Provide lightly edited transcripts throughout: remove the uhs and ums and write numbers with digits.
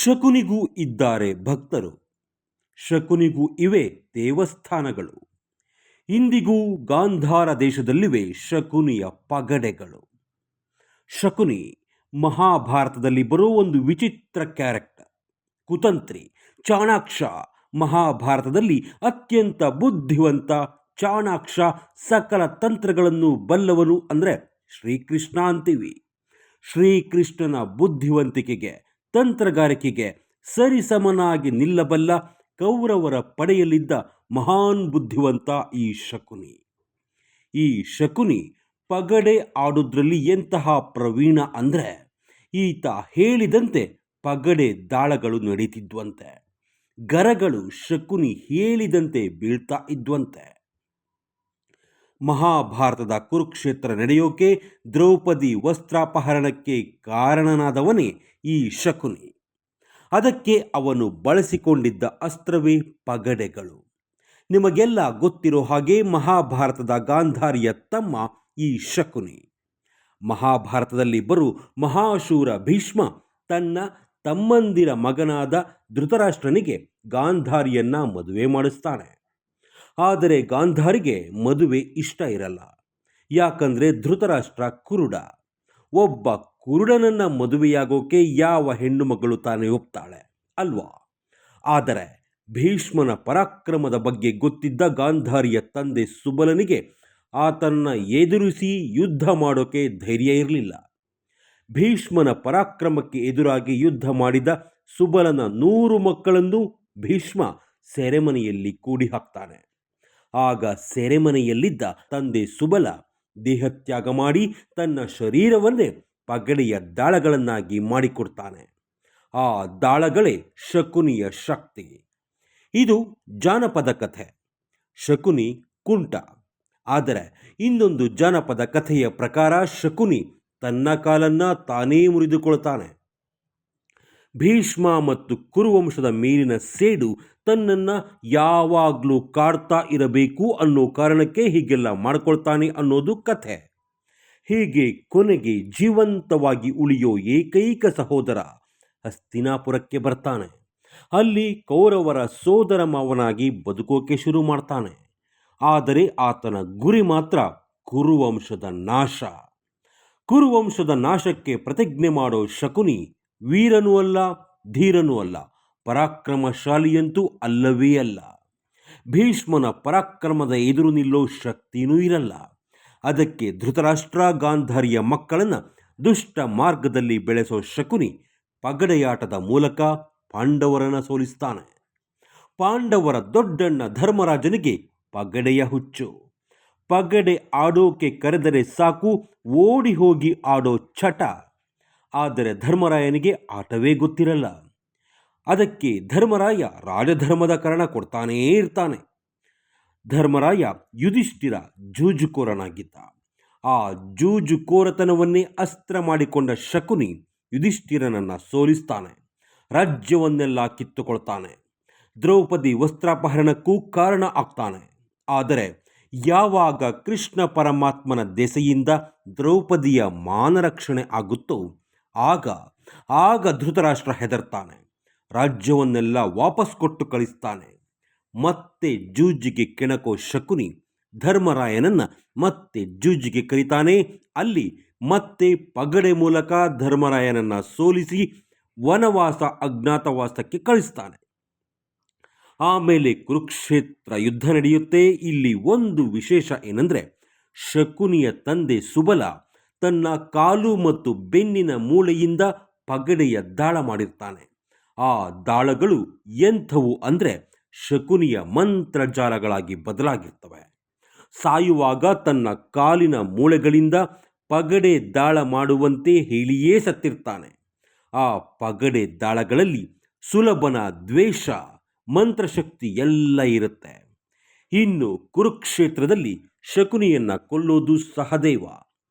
ಶಕುನಿಗೂ ಇದ್ದಾರೆ ಭಕ್ತರು, ಶಕುನಿಗೂ ಇವೆ ದೇವಸ್ಥಾನಗಳು. ಇಂದಿಗೂ ಗಾಂಧಾರ ದೇಶದಲ್ಲಿವೆ ಶಕುನಿಯ ಪಗಡೆಗಳು. ಶಕುನಿ ಮಹಾಭಾರತದಲ್ಲಿ ಬರೋ ಒಂದು ವಿಚಿತ್ರ ಕ್ಯಾರೆಕ್ಟರ್, ಕುತಂತ್ರಿ, ಚಾಣಾಕ್ಷ. ಮಹಾಭಾರತದಲ್ಲಿ ಅತ್ಯಂತ ಬುದ್ಧಿವಂತ, ಚಾಣಾಕ್ಷ, ಸಕಲ ತಂತ್ರಗಳನ್ನು ಬಲ್ಲವನು ಅಂದರೆ ಶ್ರೀಕೃಷ್ಣ ಅಂತೀವಿ. ಶ್ರೀಕೃಷ್ಣನ ಬುದ್ಧಿವಂತಿಕೆಗೆ, ತಂತ್ರಗಾರಿಕೆಗೆ ಸರಿಸಮನಾಗಿ ನಿಲ್ಲಬಲ್ಲ ಕೌರವರ ಪಡೆಯಲ್ಲಿದ್ದ ಮಹಾನ್ ಬುದ್ಧಿವಂತ ಈ ಶಕುನಿ. ಈ ಶಕುನಿ ಪಗಡೆ ಆಡೋದ್ರಲ್ಲಿ ಎಂತಹ ಪ್ರವೀಣ ಅಂದರೆ ಈತ ಹೇಳಿದಂತೆ ಪಗಡೆ ದಾಳಗಳು ನಡೀತಿದ್ವಂತೆ, ಗರಗಳು ಶಕುನಿ ಹೇಳಿದಂತೆ ಬೀಳ್ತಾ ಇದ್ವಂತೆ. ಮಹಾಭಾರತದ ಕುರುಕ್ಷೇತ್ರ ನಡೆಯೋಕೆ ದ್ರೌಪದಿ ವಸ್ತ್ರಾಪಹರಣಕ್ಕೆ ಕಾರಣನಾದವನೇ ಈ ಶಕುನಿ. ಅದಕ್ಕೆ ಅವನು ಬಳಸಿಕೊಂಡಿದ್ದ ಅಸ್ತ್ರವೇ ಪಗಡೆಗಳು. ನಿಮಗೆಲ್ಲ ಗೊತ್ತಿರೋ ಹಾಗೆ ಮಹಾಭಾರತದ ಗಾಂಧಾರಿಯ ತಮ್ಮ ಈ ಶಕುನಿ. ಮಹಾಭಾರತದಲ್ಲಿ ಬರು ಮಹಾಶೂರ ಭೀಷ್ಮ ತನ್ನ ತಮ್ಮಂದಿರ ಮಗನಾದ ಧೃತರಾಷ್ಟ್ರನಿಗೆ ಗಾಂಧಾರಿಯನ್ನ ಮದುವೆ ಮಾಡಿಸ್ತಾನೆ. ಆದರೆ ಗಾಂಧಾರಿಗೆ ಮದುವೆ ಇಷ್ಟ ಇರಲ್ಲ. ಯಾಕಂದರೆ ಧೃತರಾಷ್ಟ್ರ ಕುರುಡ. ಒಬ್ಬ ಕುರುಡನನ್ನ ಮದುವೆಯಾಗೋಕೆ ಯಾವ ಹೆಣ್ಣು ಮಗಳು ತಾನೇ ಒಪ್ತಾಳೆ ಅಲ್ವಾ? ಆದರೆ ಭೀಷ್ಮನ ಪರಾಕ್ರಮದ ಬಗ್ಗೆ ಗೊತ್ತಿದ್ದ ಗಾಂಧಾರಿಯ ತಂದೆ ಸುಬಲನಿಗೆ ಆತನ್ನ ಎದುರಿಸಿ ಯುದ್ಧ ಮಾಡೋಕೆ ಧೈರ್ಯ ಇರಲಿಲ್ಲ. ಭೀಷ್ಮನ ಪರಾಕ್ರಮಕ್ಕೆ ಎದುರಾಗಿ ಯುದ್ಧ ಮಾಡಿದ ಸುಬಲನ 100 ಮಕ್ಕಳನ್ನು ಭೀಷ್ಮ ಸೆರೆಮನೆಯಲ್ಲಿ ಕೂಡಿ ಹಾಕ್ತಾನೆ. ಆಗ ಸೆರೆಮನೆಯಲ್ಲಿದ್ದ ತಂದೆ ಸುಬಲ ದೇಹತ್ಯಾಗ ಮಾಡಿ ತನ್ನ ಶರೀರವನ್ನೇ ಪಗಡೆಯ ದಾಳಗಳನ್ನಾಗಿ ಮಾಡಿಕೊಡ್ತಾನೆ. ಆ ದಾಳಗಳೇ ಶಕುನಿಯ ಶಕ್ತಿ. ಇದು ಜಾನಪದ ಕಥೆ, ಶಕುನಿ ಕುಂಟ. ಆದರೆ ಇನ್ನೊಂದು ಜಾನಪದ ಕಥೆಯ ಪ್ರಕಾರ ಶಕುನಿ ತನ್ನ ಕಾಲನ್ನ ತಾನೇ ಮುರಿದುಕೊಳ್ತಾನೆ. ಭೀಷ್ಮ ಮತ್ತು ಕುರುವಂಶದ ಮೇಲಿನ ಸೇಡು ತನ್ನನ್ನು ಯಾವಾಗಲೂ ಕಾಡ್ತಾ ಇರಬೇಕು ಅನ್ನೋ ಕಾರಣಕ್ಕೆ ಹೀಗೆಲ್ಲ ಮಾಡ್ಕೊಳ್ತಾನೆ ಅನ್ನೋದು ಕಥೆ. ಹೀಗೆ ಕೊನೆಗೆ ಜೀವಂತವಾಗಿ ಉಳಿಯೋ ಏಕೈಕ ಸಹೋದರ ಹಸ್ತಿನಾಪುರಕ್ಕೆ ಬರ್ತಾನೆ. ಅಲ್ಲಿ ಕೌರವರ ಸೋದರ ಮಾವನಾಗಿ ಬದುಕೋಕೆ ಶುರು ಮಾಡ್ತಾನೆ. ಆದರೆ ಆತನ ಗುರಿ ಮಾತ್ರ ಕುರುವಂಶದ ನಾಶ. ಕುರುವಂಶದ ನಾಶಕ್ಕೆ ಪ್ರತಿಜ್ಞೆ ಮಾಡೋ ಶಕುನಿ ವೀರನೂ ಅಲ್ಲ, ಧೀರನೂ ಅಲ್ಲ, ಪರಾಕ್ರಮಶಾಲಿಯಂತೂ ಅಲ್ಲವೇ ಅಲ್ಲ. ಭೀಷ್ಮನ ಪರಾಕ್ರಮದ ಎದುರು ನಿಲ್ಲೋ ಶಕ್ತಿನೂ ಇರಲ್ಲ. ಅದಕ್ಕೆ ಧೃತರಾಷ್ಟ್ರ ಗಾಂಧಾರಿಯ ಮಕ್ಕಳನ್ನು ದುಷ್ಟ ಮಾರ್ಗದಲ್ಲಿ ಬೆಳೆಸೋ ಶಕುನಿ ಪಗಡೆಯಾಟದ ಮೂಲಕ ಪಾಂಡವರನ್ನು ಸೋಲಿಸ್ತಾನೆ. ಪಾಂಡವರ ದೊಡ್ಡಣ್ಣ ಧರ್ಮರಾಜನಿಗೆ ಪಗಡೆಯ ಹುಚ್ಚು. ಪಗಡೆ ಆಡೋಕೆ ಕರೆದರೆ ಸಾಕು ಓಡಿ ಹೋಗಿ ಆಡೋ ಚಟ. ಆದರೆ ಧರ್ಮರಾಯನಿಗೆ ಆಟವೇ ಗೊತ್ತಿರಲ್ಲ. ಅದಕ್ಕೆ ಧರ್ಮರಾಯ ರಾಜಧರ್ಮದ ಕಾರಣ ಕೊಡ್ತಾನೇ ಇರ್ತಾನೆ. ಧರ್ಮರಾಯ ಯುಧಿಷ್ಠಿರ ಜೂಜುಕೋರನಾಗಿದ್ದ. ಆ ಜೂಜುಕೋರತನವನ್ನೇ ಅಸ್ತ್ರ ಮಾಡಿಕೊಂಡ ಶಕುನಿ ಯುಧಿಷ್ಠಿರನನ್ನು ಸೋಲಿಸ್ತಾನೆ. ರಾಜ್ಯವನ್ನೆಲ್ಲ ಕಿತ್ತುಕೊಳ್ತಾನೆ. ದ್ರೌಪದಿ ವಸ್ತ್ರಾಪಹರಣಕ್ಕೂ ಕಾರಣ ಆಗ್ತಾನೆ. ಆದರೆ ಯಾವಾಗ ಕೃಷ್ಣ ಪರಮಾತ್ಮನ ದೆಸೆಯಿಂದ ದ್ರೌಪದಿಯ ಮಾನರಕ್ಷಣೆ ಆಗುತ್ತೋ ಆಗ ಧೃತರಾಷ್ಟ್ರ ಹೆದರ್ತಾನೆ. ರಾಜ್ಯವನ್ನೆಲ್ಲ ವಾಪಸ್ ಕೊಟ್ಟು ಕಳಿಸ್ತಾನೆ. ಮತ್ತೆ ಜೂಜಿಗೆ ಕೆಣಕೋ ಶಕುನಿ ಧರ್ಮರಾಯನನ್ನು ಮತ್ತೆ ಜೂಜಿಗೆ ಕರೀತಾನೆ. ಅಲ್ಲಿ ಮತ್ತೆ ಪಗಡೆ ಮೂಲಕ ಧರ್ಮರಾಯನನ್ನು ಸೋಲಿಸಿ ವನವಾಸ, ಅಜ್ಞಾತವಾಸಕ್ಕೆ ಕಳಿಸ್ತಾನೆ. ಆಮೇಲೆ ಕುರುಕ್ಷೇತ್ರ ಯುದ್ಧ ನಡೆಯುತ್ತೆ. ಇಲ್ಲಿ ಒಂದು ವಿಶೇಷ ಏನಂದರೆ ಶಕುನಿಯ ತಂದೆ ಸುಬಲ ತನ್ನ ಕಾಲು ಮತ್ತು ಬೆನ್ನಿನ ಮೂಳೆಯಿಂದ ಪಗಡೆಯ ದಾಳ ಮಾಡಿರ್ತಾನೆ. ಆ ದಾಳಗಳು ಎಂಥವು ಅಂದರೆ ಶಕುನಿಯ ಮಂತ್ರಜಾಲಗಳಾಗಿ ಬದಲಾಗಿರ್ತವೆ. ಸಾಯುವಾಗ ತನ್ನ ಕಾಲಿನ ಮೂಳೆಗಳಿಂದ ಪಗಡೆ ದಾಳ ಮಾಡುವಂತೆ ಹೇಳಿಯೇ ಸತ್ತಿರ್ತಾನೆ. ಆ ಪಗಡೆ ದಾಳಗಳಲ್ಲಿ ಸುಲಭನ ದ್ವೇಷ, ಮಂತ್ರಶಕ್ತಿ ಎಲ್ಲ ಇರುತ್ತೆ. ಇನ್ನು ಕುರುಕ್ಷೇತ್ರದಲ್ಲಿ ಶಕುನಿಯನ್ನ ಕೊಲ್ಲೋದು ಸಹದೇವ.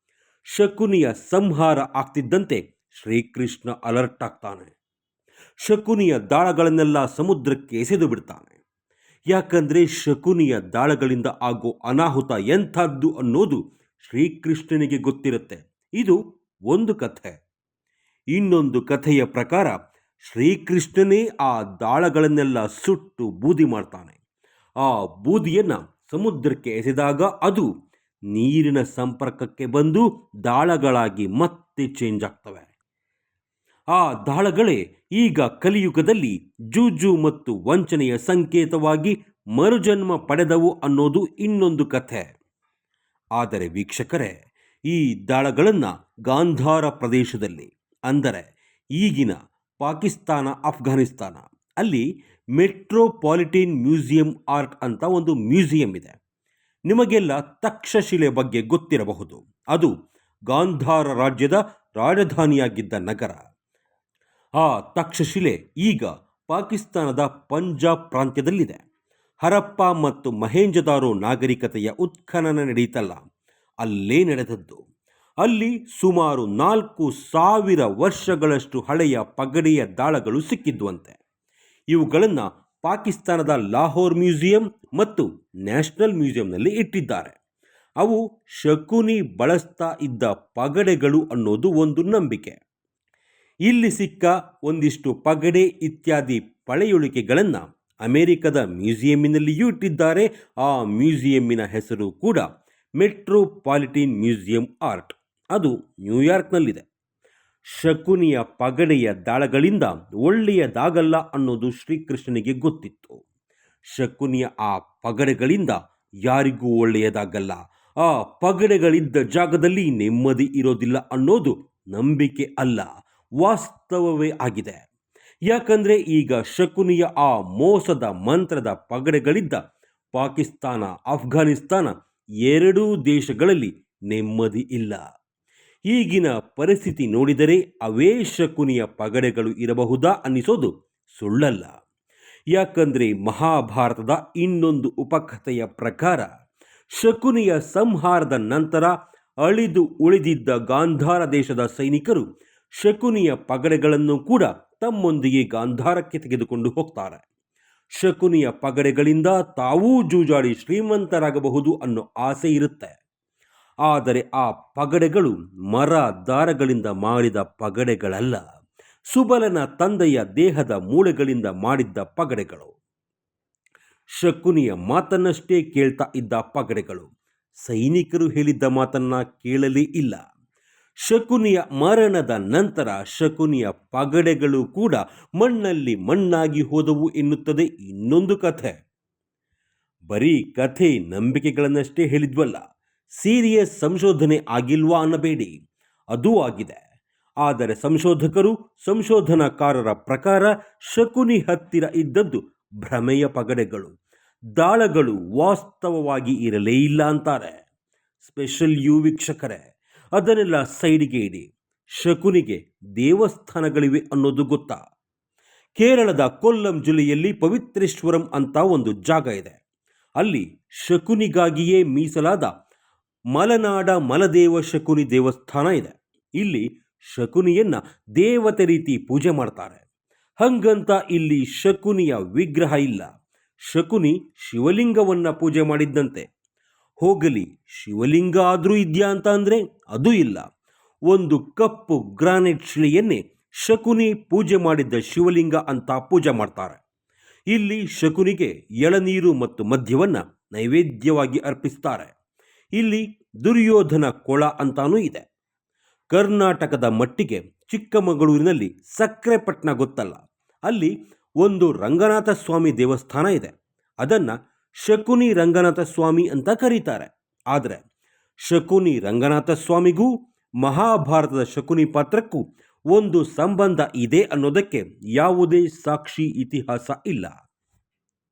ಶಕುನಿಯ ಸಂಹಾರ ಆಗ್ತಿದ್ದಂತೆ ಶ್ರೀಕೃಷ್ಣ ಅಲರ್ಟ್ ಆಗ್ತಾನೆ. ಶಕುನಿಯ ದಾಳಗಳನ್ನೆಲ್ಲ ಸಮುದ್ರಕ್ಕೆ ಎಸೆದು ಬಿಡ್ತಾನೆ. ಯಾಕಂದರೆ ಶಕುನಿಯ ದಾಳಗಳಿಂದ ಆಗೋ ಅನಾಹುತ ಎಂಥದ್ದು ಅನ್ನೋದು ಶ್ರೀಕೃಷ್ಣನಿಗೆ ಗೊತ್ತಿರುತ್ತೆ. ಇದು ಒಂದು ಕಥೆ. ಇನ್ನೊಂದು ಕಥೆಯ ಪ್ರಕಾರ ಶ್ರೀಕೃಷ್ಣನೇ ಆ ದಾಳಗಳನ್ನೆಲ್ಲ ಸುಟ್ಟು ಬೂದಿ ಮಾಡ್ತಾನೆ. ಆ ಬೂದಿಯನ್ನು ಸಮುದ್ರಕ್ಕೆ ಎಸೆದಾಗ ಅದು ನೀರಿನ ಸಂಪರ್ಕಕ್ಕೆ ಬಂದು ದಾಳಗಳಾಗಿ ಮತ್ತೆ ಚೇಂಜ್ ಆಗ್ತವೆ. ಆ ದಾಳಗಳೇ ಈಗ ಕಲಿಯುಗದಲ್ಲಿ ಜೂಜು ಮತ್ತು ವಂಚನೆಯ ಸಂಕೇತವಾಗಿ ಮರುಜನ್ಮ ಪಡೆದವು ಅನ್ನೋದು ಇನ್ನೊಂದು ಕಥೆ. ಆದರೆ ವೀಕ್ಷಕರೇ, ಈ ದಾಳಗಳನ್ನು ಗಾಂಧಾರ ಪ್ರದೇಶದಲ್ಲಿ, ಅಂದರೆ ಈಗಿನ ಪಾಕಿಸ್ತಾನ, ಅಫ್ಘಾನಿಸ್ತಾನ, ಅಲ್ಲಿ ಮೆಟ್ರೋಪಾಲಿಟನ್ ಮ್ಯೂಸಿಯಂ ಆರ್ಟ್ ಅಂತ ಒಂದು ಮ್ಯೂಸಿಯಂ ಇದೆ. ನಿಮಗೆಲ್ಲ ತಕ್ಷಶಿಲೆ ಬಗ್ಗೆ ಗೊತ್ತಿರಬಹುದು. ಅದು ಗಾಂಧಾರ ರಾಜ್ಯದ ರಾಜಧಾನಿಯಾಗಿದ್ದ ನಗರ. ಆ ತಕ್ಷಶಿಲೆ ಈಗ ಪಾಕಿಸ್ತಾನದ ಪಂಜಾಬ್ ಪ್ರಾಂತ್ಯದಲ್ಲಿದೆ. ಹರಪ್ಪ ಮತ್ತು ಮಹೇಂಜದಾರೋ ನಾಗರಿಕತೆಯ ಉತ್ಖನನ ನಡೀತಲ್ಲ, ಅಲ್ಲೇ ನಡೆದದ್ದು. ಅಲ್ಲಿ ಸುಮಾರು 4000 ವರ್ಷಗಳಷ್ಟು ಹಳೆಯ ಪಗಡೆಯ ದಾಳಗಳು ಸಿಕ್ಕಿದ್ವಂತೆ. ಇವುಗಳನ್ನು ಪಾಕಿಸ್ತಾನದ ಲಾಹೋರ್ ಮ್ಯೂಸಿಯಂ ಮತ್ತು ನ್ಯಾಷನಲ್ ಮ್ಯೂಸಿಯಂನಲ್ಲಿ ಇಟ್ಟಿದ್ದಾರೆ. ಅವು ಶಕುನಿ ಬಳಸ್ತಾ ಇದ್ದ ಪಗಡೆಗಳು ಅನ್ನೋದು ಒಂದು ನಂಬಿಕೆ. ಇಲ್ಲಿ ಸಿಕ್ಕ ಒಂದಿಷ್ಟು ಪಗಡೆ ಇತ್ಯಾದಿ ಪಳೆಯುಳಿಕೆಗಳನ್ನು ಅಮೆರಿಕದ ಮ್ಯೂಸಿಯಂನಲ್ಲಿಯೂ ಇಟ್ಟಿದ್ದಾರೆ. ಆ ಮ್ಯೂಸಿಯಂನ ಹೆಸರು ಕೂಡ ಮೆಟ್ರೋಪಾಲಿಟನ್ ಮ್ಯೂಸಿಯಂ ಆರ್ಟ್. ಅದು ನ್ಯೂಯಾರ್ಕ್ನಲ್ಲಿದೆ. ಶಕುನಿಯ ಪಗಡೆಯ ದಾಳಗಳಿಂದ ಒಳ್ಳೆಯದಾಗಲ್ಲ ಅನ್ನೋದು ಶ್ರೀಕೃಷ್ಣನಿಗೆ ಗೊತ್ತಿತ್ತು. ಶಕುನಿಯ ಆ ಪಗಡೆಗಳಿಂದ ಯಾರಿಗೂ ಒಳ್ಳೆಯದಾಗಲ್ಲ, ಆ ಪಗಡೆಗಳಿದ್ದ ಜಾಗದಲ್ಲಿ ನೆಮ್ಮದಿ ಇರೋದಿಲ್ಲ ಅನ್ನೋದು ನಂಬಿಕೆ ಅಲ್ಲ, ವಾಸ್ತವವೇ ಆಗಿದೆ. ಯಾಕಂದರೆ ಈಗ ಶಕುನಿಯ ಆ ಮೋಸದ ಮಂತ್ರದ ಪಗಡೆಗಳಿದ್ದ ಪಾಕಿಸ್ತಾನ, ಅಫ್ಘಾನಿಸ್ತಾನ ಎರಡೂ ದೇಶಗಳಲ್ಲಿ ನೆಮ್ಮದಿ ಇಲ್ಲ. ಈಗಿನ ಪರಿಸ್ಥಿತಿ ನೋಡಿದರೆ ಅವೇ ಶಕುನಿಯ ಪಗಡೆಗಳು ಇರಬಹುದಾ ಅನ್ನಿಸೋದು ಸುಳ್ಳಲ್ಲ. ಯಾಕಂದರೆ ಮಹಾಭಾರತದ ಇನ್ನೊಂದು ಉಪಕಥೆಯ ಪ್ರಕಾರ ಶಕುನಿಯ ಸಂಹಾರದ ನಂತರ ಅಳಿದು ಉಳಿದಿದ್ದ ಗಾಂಧಾರ ದೇಶದ ಸೈನಿಕರು ಶಕುನಿಯ ಪಗಡೆಗಳನ್ನು ಕೂಡ ತಮ್ಮೊಂದಿಗೆ ಗಾಂಧಾರಕ್ಕೆ ತೆಗೆದುಕೊಂಡು ಹೋಗ್ತಾರೆ. ಶಕುನಿಯ ಪಗಡೆಗಳಿಂದ ತಾವೂ ಜೂಜಾಡಿ ಶ್ರೀಮಂತರಾಗಬಹುದು ಅನ್ನೋ ಆಸೆ ಇರುತ್ತೆ. ಆದರೆ ಆ ಪಗಡೆಗಳು ಮರ ದಾರಗಳಿಂದ ಮಾಡಿದ ಪಗಡೆಗಳಲ್ಲ, ಸುಬಲನ ತಂದೆಯ ದೇಹದ ಮೂಳೆಗಳಿಂದ ಮಾಡಿದ್ದ ಪಗಡೆಗಳು. ಶಕುನಿಯ ಮಾತನ್ನಷ್ಟೇ ಕೇಳ್ತಾ ಇದ್ದ ಪಗಡೆಗಳು. ಸೈನಿಕರು ಹೇಳಿದ್ದ ಮಾತನ್ನ ಕೇಳಲೇ ಇಲ್ಲ. ಶಕುನಿಯ ಮರಣದ ನಂತರ ಶಕುನಿಯ ಪಗಡೆಗಳು ಕೂಡ ಮಣ್ಣಲ್ಲಿ ಮಣ್ಣಾಗಿ ಹೋದವು ಎನ್ನುತ್ತದೆ ಇನ್ನೊಂದು ಕಥೆ. ಬರೀ ಕಥೆ ನಂಬಿಕೆಗಳನ್ನಷ್ಟೇ ಹೇಳಿದ್ವಲ್ಲ, ಸೀರಿಯಸ್ ಸಂಶೋಧನೆ ಆಗಿಲ್ವಾ ಅನ್ನಬೇಡಿ, ಅದೂ ಆಗಿದೆ. ಆದರೆ ಸಂಶೋಧಕರು, ಸಂಶೋಧನಾಕಾರರ ಪ್ರಕಾರ ಶಕುನಿ ಹತ್ತಿರ ಇದ್ದದ್ದು ಭ್ರಮೆಯ ಪಗಡೆಗಳು, ದಾಳಗಳು ವಾಸ್ತವವಾಗಿ ಇರಲೇ ಇಲ್ಲ ಅಂತಾರೆ. ಸ್ಪೆಷಲ್ ಯು ವೀಕ್ಷಕರೇ, ಅದನ್ನೆಲ್ಲ ಸೈಡಿಗೆ ಇಡಿ. ಶಕುನಿಗೆ ದೇವಸ್ಥಾನಗಳಿವೆ ಅನ್ನೋದು ಗೊತ್ತಾ? ಕೇರಳದ ಕೊಲ್ಲಂ ಜಿಲ್ಲೆಯಲ್ಲಿ ಪವಿತ್ರೇಶ್ವರಂ ಅಂತ ಒಂದು ಜಾಗ ಇದೆ. ಅಲ್ಲಿ ಶಕುನಿಗಾಗಿಯೇ ಮೀಸಲಾದ ಮಲನಾಡ ಮಲದೇವ ಶಕುನಿ ದೇವಸ್ಥಾನ ಇದೆ. ಇಲ್ಲಿ ಶಕುನಿಯನ್ನ ದೇವತೆ ರೀತಿ ಪೂಜೆ ಮಾಡ್ತಾರೆ. ಹಂಗಂತ ಇಲ್ಲಿ ಶಕುನಿಯ ವಿಗ್ರಹ ಇಲ್ಲ. ಶಕುನಿ ಶಿವಲಿಂಗವನ್ನ ಪೂಜೆ ಮಾಡಿದ್ದಂತೆ. ಹೋಗಲಿ, ಶಿವಲಿಂಗ ಆದರೂ ಇದೆಯಾ ಅಂತ ಅಂದರೆ ಅದು ಇಲ್ಲ. ಒಂದು ಕಪ್ಪು ಗ್ರಾನೈಟ್ ಶಿಲೆಯನ್ನೇ ಶಕುನಿ ಪೂಜೆ ಮಾಡಿದ್ದ ಶಿವಲಿಂಗ ಅಂತ ಪೂಜೆ ಮಾಡ್ತಾರೆ. ಇಲ್ಲಿ ಶಕುನಿಗೆ ಎಳನೀರು ಮತ್ತು ಮದ್ಯವನ್ನು ನೈವೇದ್ಯವಾಗಿ ಅರ್ಪಿಸ್ತಾರೆ. ಇಲ್ಲಿ ದುರ್ಯೋಧನ ಕೊಳ ಅಂತಾನೂ ಇದೆ. ಕರ್ನಾಟಕದ ಮಟ್ಟಿಗೆ ಚಿಕ್ಕಮಗಳೂರಿನಲ್ಲಿ ಸಕ್ರೆಪಟ್ಟಣ ಗೊತ್ತಲ್ಲ, ಅಲ್ಲಿ ಒಂದು ರಂಗನಾಥ ಸ್ವಾಮಿ ದೇವಸ್ಥಾನ ಇದೆ. ಅದನ್ನು ಶಕುನಿ ರಂಗನಾಥ ಸ್ವಾಮಿ ಅಂತ ಕರೀತಾರೆ. ಆದರೆ ಶಕುನಿ ರಂಗನಾಥ ಸ್ವಾಮಿಗೂ ಮಹಾಭಾರತದ ಶಕುನಿ ಪಾತ್ರಕ್ಕೂ ಒಂದು ಸಂಬಂಧ ಇದೆ ಅನ್ನೋದಕ್ಕೆ ಯಾವುದೇ ಸಾಕ್ಷಿ ಇತಿಹಾಸ ಇಲ್ಲ.